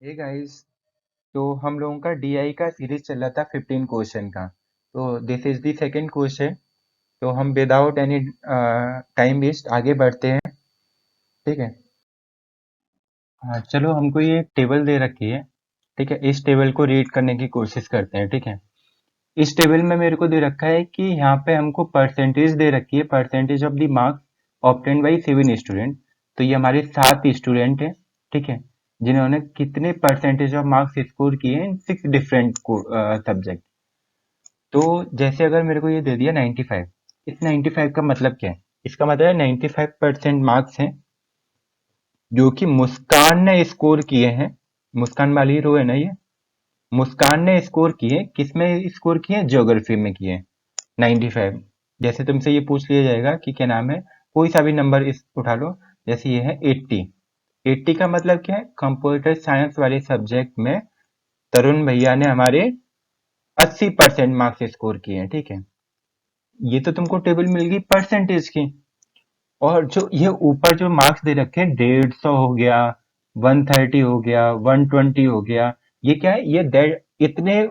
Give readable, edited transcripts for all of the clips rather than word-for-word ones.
Hey guys. तो हम लोगों का डीआई का सीरीज चल रहा था 15 क्वेश्चन का। तो this is the second question. तो हम विदाउट एनी टाइम वेस्ट आगे बढ़ते हैं। ठीक है। हाँ, चलो हमको ये टेबल दे रखी है। ठीक है, इस टेबल को रीड करने की कोशिश करते हैं। ठीक है। इस टेबल में मेरे को दे रखा है कि यहाँ पे हमको परसेंटेज दे रखी है, percentage of the marks obtained by 7 student. तो ये हमारे 7 स्टूडेंट हैं। ठीक है, जिन्होंने कितने परसेंटेज ऑफ मार्क्स स्कोर किए हैं इन 6 डिफरेंट सब्जेक्ट। तो जैसे अगर मेरे को ये दे दिया 95, इस 95 का मतलब क्या है? इसका मतलब है 95% मार्क्स हैं जो कि मुस्कान ने स्कोर किए हैं। मुस्कान वाली रो है ना ये। मुस्कान ने स्कोर किए, किस में स्कोर किए? ज्योग्राफी में किए 95। जैसे तुमसे ये पूछ लिया जाएगा कि क्या नाम है, कोई सा भी नंबर इस उठा लो। जैसे ये है 80। 80 का मतलब क्या है? कंप्यूटर साइंस वाले सब्जेक्ट में तरुण भैया ने हमारे 80% मार्क्स स्कोर किए हैं। ठीक है, ये तो तुमको टेबल मिल गई परसेंटेज की। और जो ये ऊपर जो मार्क्स दे रखे हैं, 150 हो गया, 130 हो गया, 120 हो गया, ये क्या है? ये इतने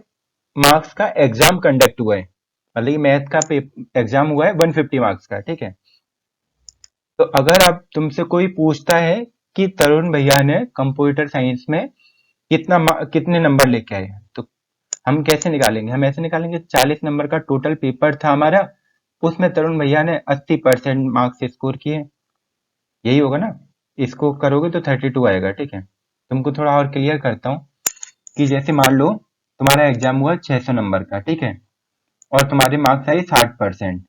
मार्क्स का एग्जाम कंडक्ट हुआ है। मतलब ये मैथ का एग्जाम हुआ है 150 मार्क्स का। ठीक है। तो अगर अब तुमसे कोई पूछता है कि तरुण भैया ने कंप्यूटर साइंस में कितने नंबर लेके आए, तो हम कैसे निकालेंगे? हम ऐसे निकालेंगे, 40 नंबर का टोटल पेपर था हमारा, उसमें तरुण भैया ने 80% मार्क्स स्कोर किए। यही होगा ना? इसको करोगे तो 32 आएगा। ठीक है, तुमको थोड़ा और क्लियर करता हूँ कि जैसे मान लो तुम्हारा एग्जाम हुआ 600 नंबर का। ठीक है, और तुम्हारे मार्क्स आए 60%।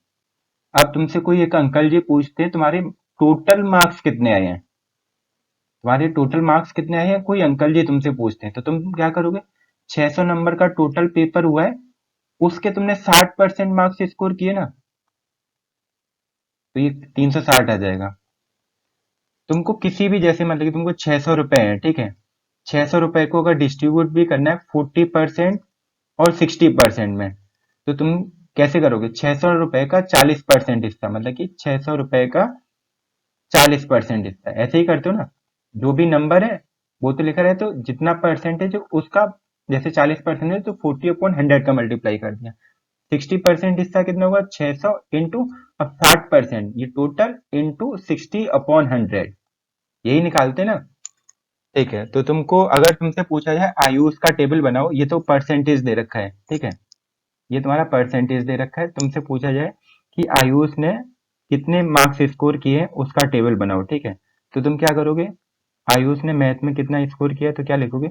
अब तुमसे कोई एक अंकल जी पूछते हैं तुम्हारे टोटल मार्क्स कितने आए हैं, तुम्हारे टोटल मार्क्स कितने आए हैं, कोई अंकल जी तुमसे पूछते हैं, तो तुम क्या करोगे? 600 नंबर का टोटल पेपर हुआ है, उसके तुमने 60% मार्क्स स्कोर किए ना, तो ये 360 आ जाएगा। तुमको किसी भी, जैसे मतलब कि तुमको 600 रुपए है। ठीक है, 600 रुपए को अगर डिस्ट्रीब्यूट भी करना है 40% और 60% में, तो तुम कैसे करोगे? 600 रुपए का 40% हिस्सा, मतलब कि 600 रुपए का 40% हिस्सा, ऐसे ही करते हो ना? जो भी नंबर है वो तो लिखा रहे, तो जितना परसेंटेज उसका, जैसे 40% है तो 40/100 का मल्टीप्लाई कर दिया। 60% हिस्सा कितना होगा? 600 इंटू, अब 60% ये टोटल इंटू 60/100, यही निकालते ना? ठीक है, तो तुमको अगर तुमसे पूछा जाए आयुष का टेबल बनाओ, ये तो परसेंटेज दे रखा है। ठीक है, ये तुम्हारा परसेंटेज दे रखा है। तुमसे पूछा जाए कि आयुष ने कितने मार्क्स स्कोर किए उसका टेबल बनाओ। ठीक है, तो तुम क्या करोगे? आयुष ने मैथ में कितना स्कोर किया, तो क्या लिखोगे?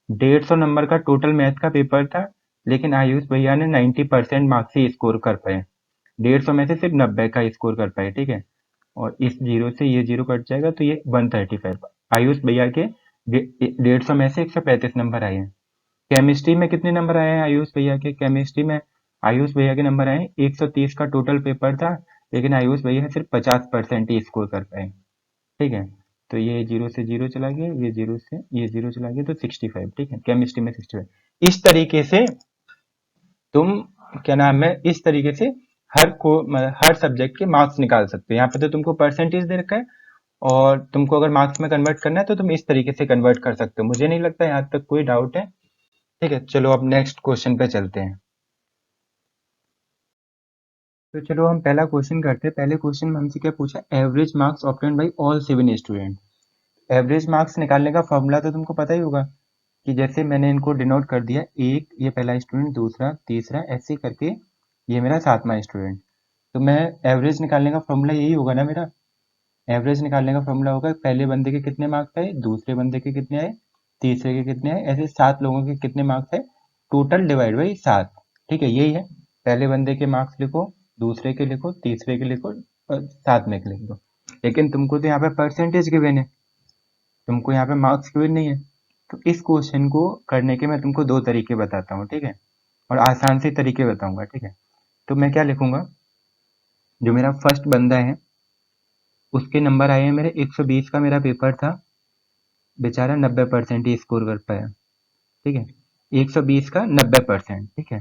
150 नंबर का टोटल मैथ का पेपर था, लेकिन आयुष भैया ने 90% मार्क्स ही स्कोर कर पाए। 150 में से सिर्फ 90 का स्कोर कर पाए। ठीक है, और इस जीरो से ये जीरो कट जाएगा, तो ये 135। आयुष भैया के 150 में से 135 नंबर आए हैं। केमिस्ट्री में कितने नंबर आए हैं आयुष भैया के? केमिस्ट्री में आयुष भैया के नंबर आए 130 का टोटल पेपर था, लेकिन आयुष भैया सिर्फ 50% ही स्कोर कर पाए। ठीक है, तो ये जीरो से जीरो चला गया, ये जीरो से ये जीरो चला गया, तो 65। ठीक है, केमिस्ट्री में 65। इस तरीके से तुम, क्या नाम है, इस तरीके से हर सब्जेक्ट के मार्क्स निकाल सकते हो। यहाँ पे तो तुमको परसेंटेज दे रखा है, और तुमको अगर मार्क्स में कन्वर्ट करना है तो तुम इस तरीके से कन्वर्ट कर सकते हो। मुझे नहीं लगता यहाँ तक कोई डाउट है। ठीक है, चलो अब नेक्स्ट क्वेश्चन पे चलते हैं। तो चलो हम पहला क्वेश्चन करते हैं। पहले क्वेश्चन में हमसे क्या पूछा? Average marks obtained by all 7 student. Average marks निकालने का फॉर्मूला तो तुमको पता ही होगा, कि जैसे मैंने इनको डिनोट कर दिया, एक ये पहला स्टूडेंट, दूसरा, तीसरा, ऐसे करके ये मेरा 7वां स्टूडेंट। तो मैं एवरेज निकालने का फॉर्मूला यही होगा ना मेरा? एवरेज निकालने का फॉर्मूला होगा, पहले बंदे के कितने मार्क्स आए, दूसरे बंदे के कितने आए, तीसरे के कितने आए, ऐसे 7 लोगों के कितने मार्क्स आए, टोटल डिवाइड बाई 7। ठीक है, यही है। पहले बंदे के मार्क्स लिखो, दूसरे के लिखो, तीसरे के लिखो, और 7 के लिख दो। लेकिन तुमको तो यहाँ पे परसेंटेज गिवन है, तुमको यहाँ पे मार्क्स गिवन नहीं है। तो इस क्वेश्चन को करने के मैं तुमको 2 तरीके बताता हूँ। ठीक है, और आसान से तरीके बताऊंगा। ठीक है, तो मैं क्या लिखूंगा? जो मेरा फर्स्ट बंदा है उसके नंबर आए हैं मेरे 120 का मेरा पेपर था, बेचारा 90% ही स्कोर कर पाया। ठीक है, 120 का 90%। ठीक है,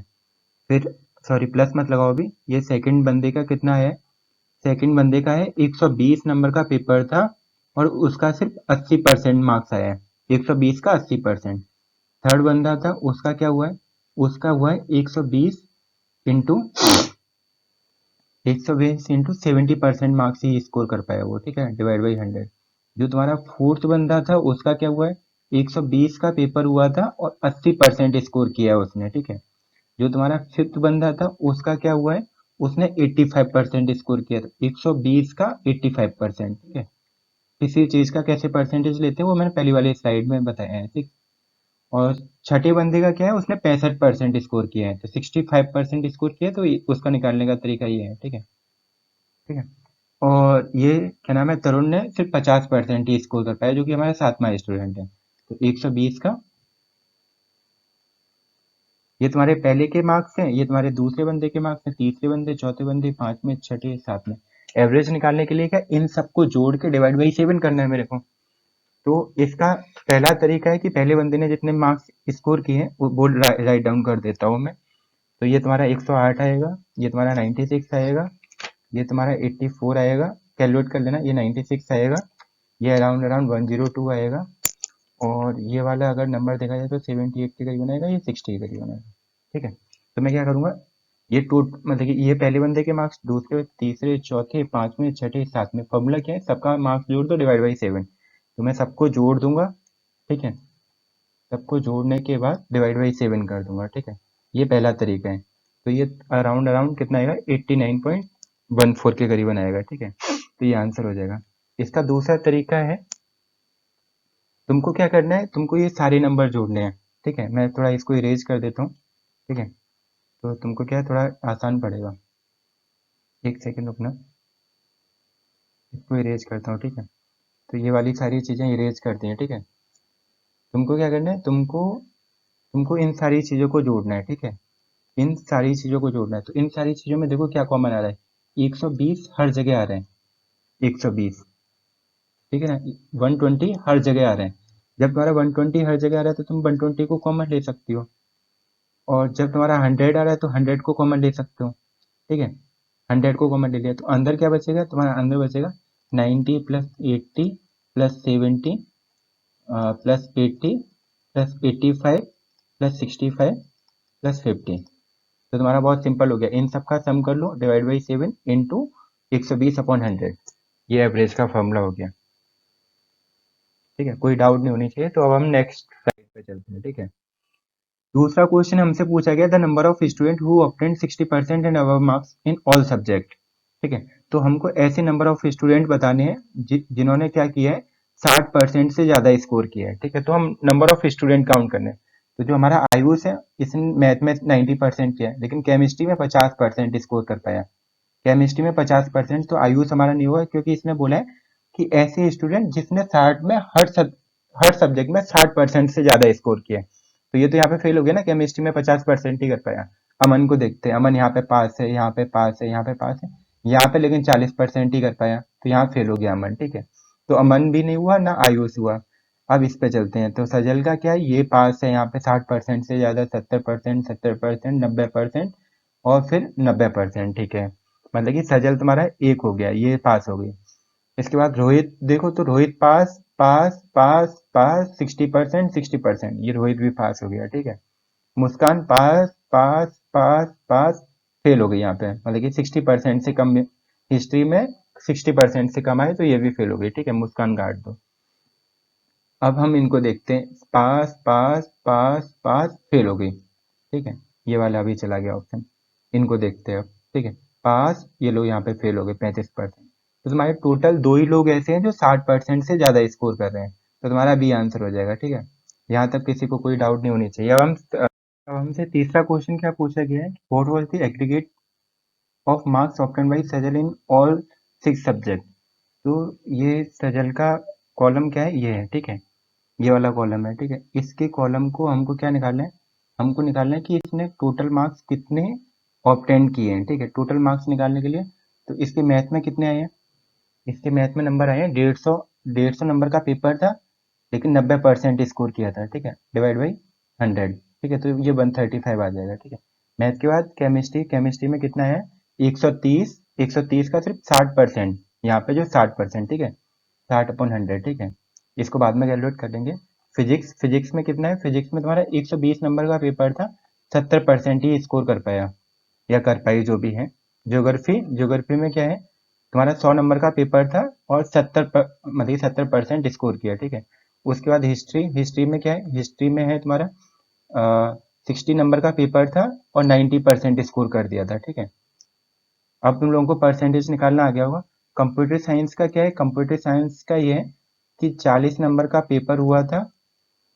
फिर सॉरी प्लस मत लगाओ अभी, ये सेकंड बंदे का कितना है? सेकंड बंदे का है 120 नंबर का पेपर था, और उसका सिर्फ 80% मार्क्स आया है। 120 का 80%। थर्ड बंदा था उसका क्या हुआ है, उसका हुआ है 120 इंटू 70% मार्क्स ही स्कोर कर पाया वो, ठीक है, डिवाइड बाई 100। जो तुम्हारा फोर्थ बंदा था उसका क्या हुआ है, 120 का पेपर हुआ था और 80% स्कोर किया है उसने, ठीक है। जो तुम्हारा फिफ्थ बंदा था उसका क्या हुआ है, उसने 85% स्कोर किया था, 120 का 85%, ठीक है। किसी चीज का कैसे परसेंटेज लेते हैं वो मैंने पहली वाली स्लाइड में बताया है, ठीक। और छठे बंदे का क्या है, उसने 65% स्कोर किया है, तो 65% स्कोर किया है, तो उसका निकालने का तरीका ये है, ठीक है। ठीक है। और ये क्या नाम है, तरुण ने सिर्फ 50% ही स्कोर कर पाया, जो कि हमारा 7वां स्टूडेंट है। तो 120 का, ये तुम्हारे पहले के मार्क्स हैं, ये तुम्हारे दूसरे बंदे के मार्क्स हैं, तीसरे बंदे, चौथे बंदे, पांचवें, छठे, सातवें। एवरेज निकालने के लिए क्या, इन सबको जोड़ के डिवाइड बाई 7 करना है मेरे को। तो इसका पहला तरीका है कि पहले बंदे ने जितने मार्क्स स्कोर किए हैं वो राइट डाउन कर देता हूँ मैं। तो ये तुम्हारा 108 आएगा, ये तुम्हारा 96 आएगा, ये तुम्हारा 84 आएगा, कैलकुलेट कर लेना, ये 96 आएगा, ये अराउंड अराउंड 102 आएगा, और ये वाला अगर नंबर देखा जाए तो 78 के करीब आएगा, ये 60 के करीब आएगा, ठीक है। तो मैं क्या करूंगा, ये मतलब कि ये पहले बंदे के मार्क्स, दूसरे, तीसरे, चौथे, पांचवें, छठे, सातवें, फॉर्मूला क्या है, सबका मार्क्स जोड़ दो डिवाइड बाई 7। तो मैं सबको जोड़ दूंगा, ठीक है, सबको जोड़ने के बाद डिवाइड बाई 7 कर दूंगा, ठीक है। ये पहला तरीका है। तो ये अराउंड अराउंड कितना आएगा, 89.14 के करीबन आएगा, ठीक है। तो ये आंसर हो जाएगा। इसका दूसरा तरीका है, तुमको क्या करना है, तुमको ये सारे नंबर जोड़ने हैं, ठीक है। मैं थोड़ा इसको इरेज कर देता हूँ, ठीक है, तो तुमको क्या है, थोड़ा आसान पड़ेगा। एक सेकंड रुकना, इसको इरेज करता हूँ, ठीक है। तो ये वाली सारी चीजें इरेज कर दी हैं, ठीक है। तुमको क्या करना है, तुमको तुमको इन सारी चीजों को जोड़ना है, ठीक है। इन सारी चीजों को जोड़ना है, तो इन सारी चीजों में देखो क्या कॉमन आ रहा है, 120 हर जगह आ रहे हैं, 120, ठीक है ना, 120 हर जगह आ रहे हैं। जब तुम्हारा 120 हर जगह आ रहा है तो तुम 120 को कॉमन ले सकती हो, और जब तुम्हारा 100 आ रहा है तो 100 को कॉमन ले सकते हो, ठीक है। 100 को कॉमन ले लिया तो अंदर क्या बचेगा, तुम्हारा अंदर बचेगा 90 plus 80 plus 70 plus 80 plus 85 plus 65 plus 50। तो तुम्हारा बहुत सिंपल हो गया, इन सब का सम कर लो डिवाइड बाई 7 इंटू 120/100। ये एवरेज का फॉर्मूला हो गया, ठीक है, कोई डाउट नहीं होनी चाहिए। तो अब हम नेक्स्ट स्लाइड पे चलते हैं, ठीक है। दूसरा क्वेश्चन हमसे पूछा गया, the number of student who obtain 60% and above marks in all subject, ठीक है। तो हमको ऐसे नंबर ऑफ स्टूडेंट बताने हैं जिन्होंने क्या किया है, 60% से ज्यादा स्कोर किया है, ठीक है। तो हम नंबर ऑफ स्टूडेंट काउंट करने हैं। तो जो हमारा आयुष है, इसने मैथ में 90% किया है, लेकिन केमिस्ट्री में 50% स्कोर कर पाया। केमिस्ट्री में 50%, तो आयुष हमारा नहीं हुआ, क्योंकि इसने बोला है कि ऐसे स्टूडेंट जिसने 60 में हर सब्जेक्ट में 60% से ज्यादा स्कोर किया है। तो ये तो यहाँ पे फेल हो गया ना, केमिस्ट्री में 50% ही कर पाया। अमन को देखते हैं, अमन यहाँ पे पास है, यहाँ पे पास है, यहाँ पे पास है, यहाँ पे लेकिन 40% ही कर पाया, तो यहाँ फेल हो गया अमन, ठीक है। तो अमन भी नहीं हुआ ना आयुष हुआ। अब इस पे चलते हैं, तो सजल का क्या है, ये पास है यहाँ पे 60% से ज्यादा, 70%, 70%, 90%, और फिर 90%, ठीक है। मतलब कि सजल तुम्हारा एक हो गया, ये पास हो गई। इसके बाद रोहित देखो, तो रोहित पास पास पास पास 60%, 60%, ये रोहित भी पास हो गया, ठीक है। मुस्कान पास पास पास पास, फेल हो गई यहाँ पे, मतलब कि 60% से कम, हिस्ट्री में 60% से कम आए तो ये भी फेल हो गई, ठीक है, मुस्कान काट दो। अब हम इनको देखते हैं, पास पास पास पास, फेल हो गई, ठीक है। ये वाला अभी चला गया ऑप्शन। इनको देखते हैं अब, ठीक है। पास, ये लोग यहाँ पे फेल हो गए 35%। तो तुम्हारे टोटल दो ही लोग ऐसे हैं जो 60% से ज्यादा स्कोर कर रहे हैं, तो तुम्हारा बी आंसर हो जाएगा, ठीक है। यहाँ तक किसी को कोई डाउट नहीं होनी चाहिए। अब हमसे तीसरा क्वेश्चन क्या पूछा गया है, what was the aggregate of marks obtain bye Sajal in all 6 subject. तो ये सजल का कॉलम क्या है, ये है, ठीक है, ये वाला कॉलम है, ठीक है। इसके कॉलम को हमको क्या निकालना है, हमको निकालना है कि इसने टोटल मार्क्स कितने ऑब्टेन किए हैं, ठीक है। टोटल मार्क्स निकालने के लिए, तो इसके मैथ में कितने आए हैं, इसके मैथ में नंबर आए हैं 150, 150 नंबर का पेपर था, लेकिन 90% स्कोर किया था, ठीक है, डिवाइड बाई 100, ठीक है। तो ये 135 आ जाएगा, ठीक है। मैथ के बाद केमिस्ट्री, केमिस्ट्री में कितना है, 130, 130 का सिर्फ 60%, यहाँ पे जो 60%, ठीक है, 60/100, ठीक है। इसको बाद में कैलकुलेट कर लेंगे। फिजिक्स में कितना है, फिजिक्स में तुम्हारा 120 नंबर का पेपर था, 70% ही स्कोर कर पाया या कर पाई जो भी है। ज्योग्राफी में क्या है, तुम्हारा 100 नंबर का पेपर था और 70% स्कोर किया, ठीक है। उसके बाद हिस्ट्री में क्या है, हिस्ट्री में है तुम्हारा 60 नंबर का पेपर था और 90% स्कोर कर दिया था, ठीक है। अब तुम लोगों को परसेंटेज निकालना आ गया होगा। कंप्यूटर साइंस का क्या है, कंप्यूटर साइंस का ये है कि 40 नंबर का पेपर हुआ था,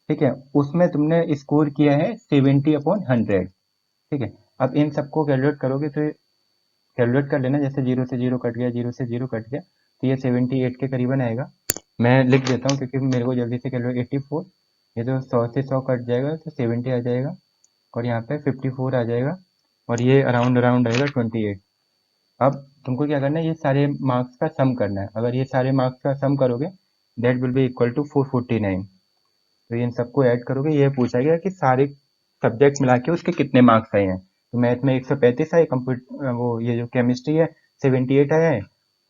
ठीक है, उसमें तुमने स्कोर किया है 70/100, ठीक है। अब इन सबको कैलकुलेट करोगे तो कैलकुलेट कर लेना, जैसे 0 से 0 कट गया, 0 से 0 कट गया, तो ये 78 के करीबन आएगा। मैं लिख देता हूँ क्योंकि मेरे को जल्दी से कैलकुलेट, 84, ये तो 100 से 100 कट जाएगा तो 70 आ जाएगा, और यहाँ पे 54 आ जाएगा, और ये अराउंड अराउंड आएगा 28। अब तुमको क्या करना है, ये सारे मार्क्स का सम करना है। अगर ये सारे मार्क्स का सम करोगे that will be equal to 449। तो इन सबको ऐड करोगे, ये पूछा गया कि सारे सब्जेक्ट मिला के उसके कितने मार्क्स आए हैं। तो मैथ में 135 आए, कंप्यूटर वो ये जो केमिस्ट्री है 78 आया है,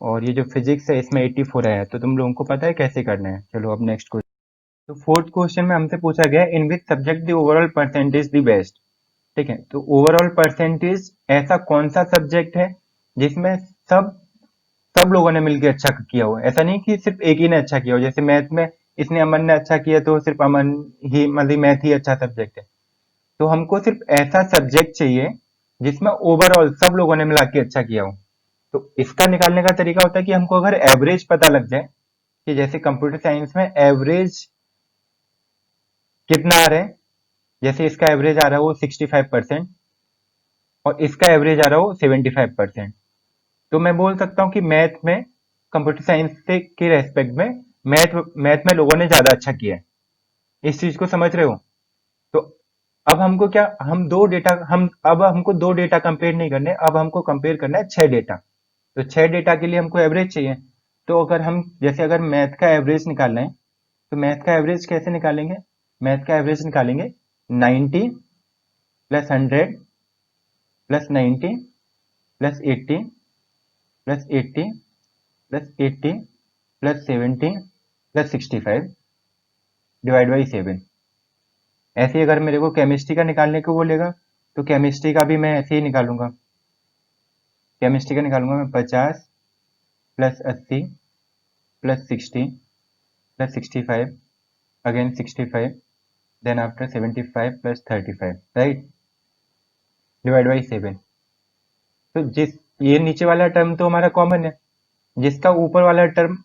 और ये जो फिजिक्स है इसमें 84 आया है। तो तुम लोगों को पता है कैसे करना है। चलो अब नेक्स्ट क्वेश्चन। तो फोर्थ क्वेश्चन में हमसे पूछा गया in which subject the overall percentage the best, ठीक है। तो ओवरऑल परसेंटेज ऐसा कौन सा सब्जेक्ट है जिसमें सब सब लोगों ने मिलकर अच्छा किया हो, ऐसा नहीं कि सिर्फ एक ही ने अच्छा किया हो। जैसे मैथ में इसने अमन ने अच्छा किया तो सिर्फ अमन ही, मतलब मैथ ही अच्छा सब्जेक्ट है। तो हमको सिर्फ ऐसा सब्जेक्ट चाहिए जिसमें ओवरऑल सब लोगों ने मिला के अच्छा किया हो। तो इसका निकालने का तरीका होता है कि हमको अगर एवरेज पता लग जाए, कि जैसे कंप्यूटर साइंस में एवरेज कितना आ रहा है, जैसे इसका एवरेज आ रहा है वो 65% और इसका एवरेज आ रहा हो 75%, तो मैं बोल सकता हूँ कि मैथ में, कंप्यूटर साइंस से के रेस्पेक्ट में, मैथ मैथ में लोगों ने ज्यादा अच्छा किया है। इस चीज को समझ रहे हो। तो अब हमको क्या, हम अब हमको दो डेटा कंपेयर नहीं करने, अब हमको कंपेयर करना है 6 डेटा। तो 6 डेटा के लिए हमको एवरेज चाहिए। तो अगर हम जैसे अगर मैथ का एवरेज निकालना है, तो मैथ का एवरेज कैसे निकालेंगे, मैथ का एवरेज निकालेंगे 90 plus 100 plus 90 plus 80 plus 80 plus 80 plus 70 plus 65 divide by 7। ऐसे ही अगर मेरे को केमिस्ट्री का निकालने को बोलेगा तो केमिस्ट्री का भी मैं ऐसे ही निकालूंगा। केमिस्ट्री का निकालूंगा मैं 50 plus 80 plus 60 plus 65 again 65 then after 75 plus 35, right, divide by 7। तो जिस ये नीचे वाला टर्म तो हमारा कॉमन है, जिसका ऊपर वाला टर्म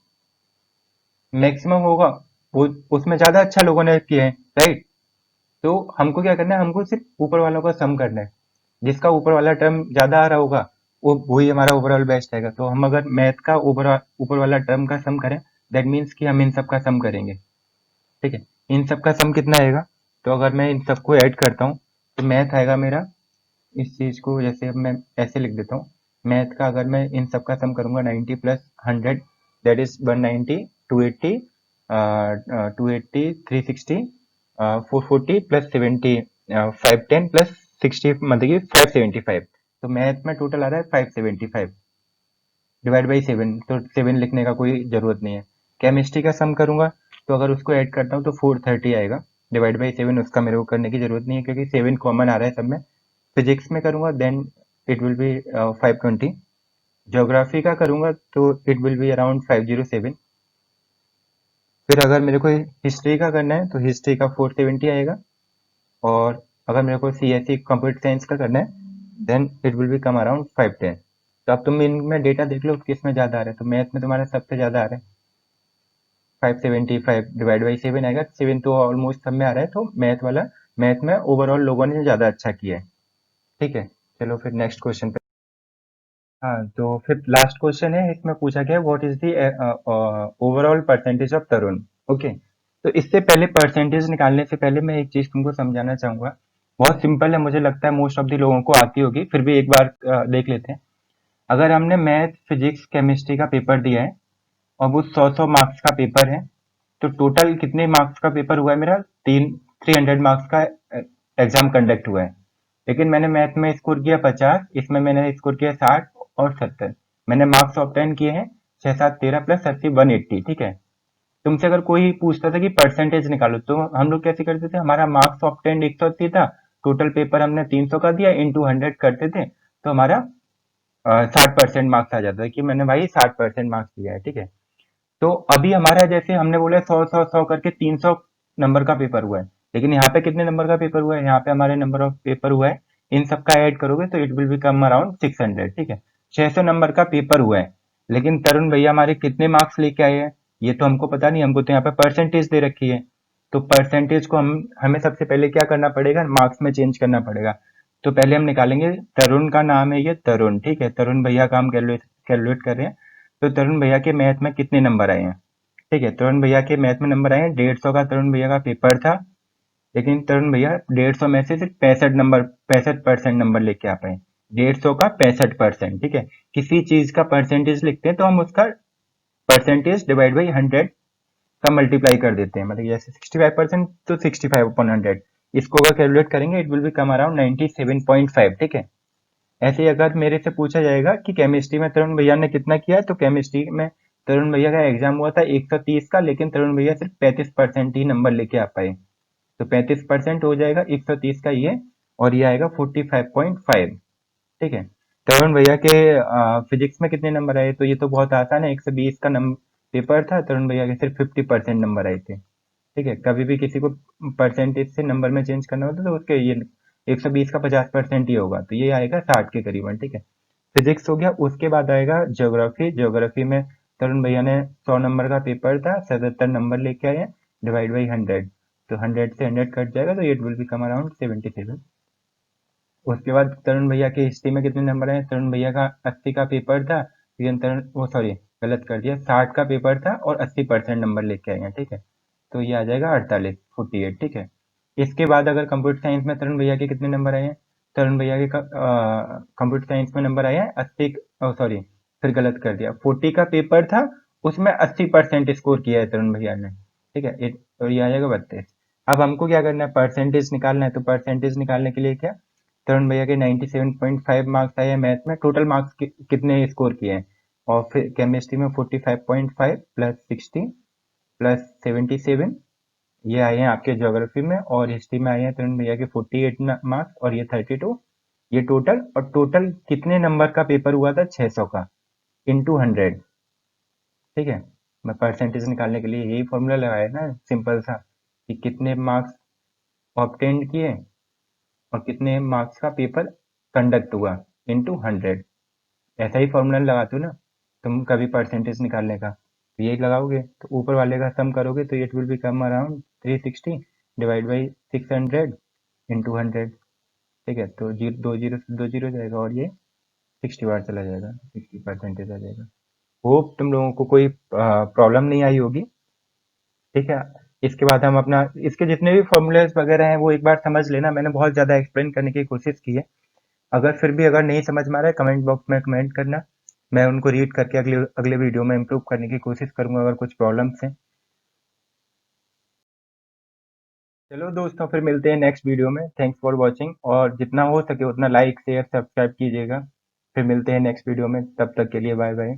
मैक्सिमम होगा वो उसमें ज्यादा अच्छा लोगों ने किया है, राइट। तो हमको क्या करना है, हमको सिर्फ ऊपर वालों का सम करना है। जिसका ऊपर वाला टर्म ज्यादा आ रहा होगा वो वही हमारा ओवरऑल बेस्ट रहेगा। तो हम अगर मैथ का ऊपर वाला टर्म का सम करें, दैट मीन्स कि हम इन सब का सम करेंगे, ठीक है। इन सब का सम कितना आएगा, तो अगर मैं इन सबको ऐड करता हूँ तो मैथ आएगा मेरा, इस चीज को जैसे अब मैं ऐसे लिख देता हूँ, मैथ का अगर मैं इन सब का सम करूंगा 90 plus 100 that is 190, 280, 280, 360, 440 plus 70, 510 plus 60 मतलब कि 575। तो मैथ में टोटल आ रहा है 575 डिवाइड बाई 7, तो 7 लिखने का कोई जरूरत नहीं है। केमिस्ट्री का सम करूंगा तो अगर उसको ऐड करता हूँ तो 430 आएगा, डिवाइड बाई 7 उसका मेरे को करने की जरूरत नहीं है क्योंकि 7 कॉमन आ रहा है सब में। फिजिक्स में करूंगा then it will be 520। Geography का करूंगा तो इट विल बी अराउंड 507। फिर अगर मेरे को हिस्ट्री का करना है तो हिस्ट्री का 470 आएगा, और अगर मेरे को सीएससी कंप्यूटर साइंस का करना है then it will be come around 510। तो अब तुम इनमें डेटा देख लो किस में ज्यादा आ रहा है। तो मैथ में तुम्हारा सबसे ज्यादा आ रहा है 575 डिवाइड बाई 7 आएगा, 7 तो ऑलमोस्ट सब में आ रहा है। तो मैथ में ओवरऑल लोगों ने ज्यादा अच्छा किया है, ठीक है। चलो फिर नेक्स्ट क्वेश्चन पे। हाँ, तो फिर लास्ट क्वेश्चन है, इसमें पूछा गया what is the overall percentage of Tarun. Okay, तो इससे पहले परसेंटेज निकालने से पहले मैं एक चीज तुमको समझाना चाहूंगा। बहुत सिंपल है, मुझे लगता है मोस्ट ऑफ द लोगों को आती होगी, फिर भी एक बार देख लेते हैं। अगर हमने मैथ फिजिक्स केमिस्ट्री का पेपर दिया है और वो 100 मार्क्स का पेपर है, तो टोटल कितने मार्क्स का पेपर हुआ है मेरा, 300 मार्क्स का एग्जाम कंडक्ट हुआ है। लेकिन मैंने मैथ में स्कोर किया 50, इसमें मैंने स्कोर किया 60 और 70। मैंने मार्क्स ऑब्टेन किए हैं 6 7 13 प्लस 80 180, ठीक है। तुमसे अगर कोई पूछता था कि परसेंटेज निकालो, तो हम लोग कैसे करते थे, हमारा मार्क्स ऑब्टेन्ड 180 था, टोटल पेपर हमने 300 का दिया, इंटू 100 करते थे, तो हमारा 60% मार्क्स आ जाता है कि मैंने भाई 60% मार्क्स दिया है, ठीक है। तो अभी हमारा जैसे हमने बोला 100 100 100 करके 300 नंबर का पेपर हुआ है, लेकिन यहाँ पे कितने नंबर का पेपर हुआ है, यहाँ पे हमारे नंबर ऑफ पेपर हुआ है, इन सबका ऐड करोगे तो इट विल बिकम अराउंड 600, ठीक है। 600 नंबर का पेपर हुआ है, लेकिन तरुण भैया हमारे कितने मार्क्स लेके आए हैं ये तो हमको पता नहीं, हमको तो यहाँ पे परसेंटेज दे रखी है। तो परसेंटेज को हम हमें सबसे पहले क्या करना पड़ेगा, मार्क्स में चेंज करना पड़ेगा। तो पहले हम निकालेंगे, तरुण का नाम है ये तरुण, ठीक है, तरुण भैया का हम कैलकुलेट कर रहे हैं। तो तरुण भैया के मैथ में कितने नंबर आए हैं, ठीक है। तरुण भैया के मैथ में नंबर आए हैं 150 का, तरुण भैया का पेपर था, लेकिन तरुण भैया 150 में से सिर्फ 65% नंबर लेके आ पाए। 150 का 65%, ठीक है। किसी चीज का परसेंटेज लिखते हैं तो हम उसका परसेंटेज डिवाइड बाई 100 का मल्टीप्लाई कर देते हैं, मतलब जैसे 65% तो 65/100, इसको अगर कैलकुलेट करेंगे it will be come around 97.5, ठीक है। ऐसे ही अगर मेरे से पूछा जाएगा कि केमिस्ट्री में तरुण भैया ने कितना किया है, तो केमिस्ट्री में तरुण भैया का एग्जाम हुआ था 130 का, लेकिन तरुण भैया सिर्फ 35% ही नंबर लेके आ पाए। तो 35% हो जाएगा 130 का ये, और ये आएगा 45.5, ठीक है। तरुण भैया के फिजिक्स में कितने नंबर आए, तो ये तो बहुत आसान है, 120 का नंबर पेपर था, तरुण भैया के सिर्फ 50% नंबर आए थे, ठीक है। कभी भी किसी को परसेंटेज से नंबर में चेंज करना होता है तो उसके ये 120 का 50% ही होगा, तो ये आएगा 60 के करीबन, ठीक है। फिजिक्स हो गया, उसके बाद आएगा ज्योग्राफी। ज्योग्राफी में तरुण भैया ने 100 नंबर का पेपर था, 77 नंबर लेके आए हैं, डिवाइड बाई 100, तो 100 से 100 कट जाएगा तो इट विल बिकम अराउंड 77। उसके बाद तरुण भैया के हिस्ट्री में कितने नंबर आए, तरुण भैया का 80 का पेपर था, लेकिन तरुण वो सॉरी गलत कर दिया, 60 का पेपर था और 80% नंबर लेके आए हैं, ठीक है। तो ये आ जाएगा 48, 48, ठीक है। इसके बाद अगर कंप्यूटर साइंस में तरुण भैया के कितने नंबर आए हैं, तरुण भैया के कंप्यूटर साइंस में नंबर आए हैं 80, सॉरी फिर गलत कर दिया, 40 का पेपर था, उसमें 80% स्कोर किया है तरुण भैया ने, ठीक है। और ये आ जाएगा 32। अब हमको क्या करना है, परसेंटेज निकालना है, तो परसेंटेज निकालने के लिए क्या, तरुण भैया के 97.5 मार्क्स आए हैं मैथ में, टोटल मार्क्स कितने स्कोर किए हैं, और फिर केमिस्ट्री में 45.5 प्लस 60 प्लस 77, ये आए हैं आपके ज्योग्राफी में, और हिस्ट्री में आए हैं तरुण भैया के 48 मार्क्स और ये 32, ये टोटल, और टोटल कितने नंबर का पेपर हुआ था, 600 का, इंटू 100, ठीक है। मैं परसेंटेज निकालने के लिए यही फॉर्मूला लगाया ना, सिंपल सा, कि कितने मार्क्स ऑब्टेन किए और कितने मार्क्स का पेपर कंडक्ट हुआ, इंटू 100। ऐसा ही फॉर्मूला लगाते हो ना तुम कभी परसेंटेज निकालने का, तो यही लगाओगे, तो ऊपर वाले का सम करोगे तो it will become around 360 divide by 600 into 100, ठीक है। तो दो जीरो से दो जीरो जाएगा और ये 60 बार चला जाएगा, 60% आ जाएगा। होप तुम लोगों को कोई प्रॉब्लम नहीं आई होगी, ठीक है। इसके बाद हम अपना, इसके जितने भी फॉर्मूलेस वगैरह हैं वो एक बार समझ लेना, मैंने बहुत ज़्यादा एक्सप्लेन करने की कोशिश की है। अगर फिर भी अगर नहीं समझ में आ रहा है कमेंट बॉक्स में कमेंट करना, मैं उनको रीड करके अगले अगले वीडियो में इम्प्रूव करने की कोशिश करूंगा अगर कुछ प्रॉब्लम्स हैं। चलो दोस्तों, फिर मिलते हैं नेक्स्ट वीडियो में, थैंक्स फॉर वॉचिंग, और जितना हो सके उतना लाइक शेयर सब्सक्राइब कीजिएगा। फिर मिलते हैं नेक्स्ट वीडियो में, तब तक के लिए बाय बाय।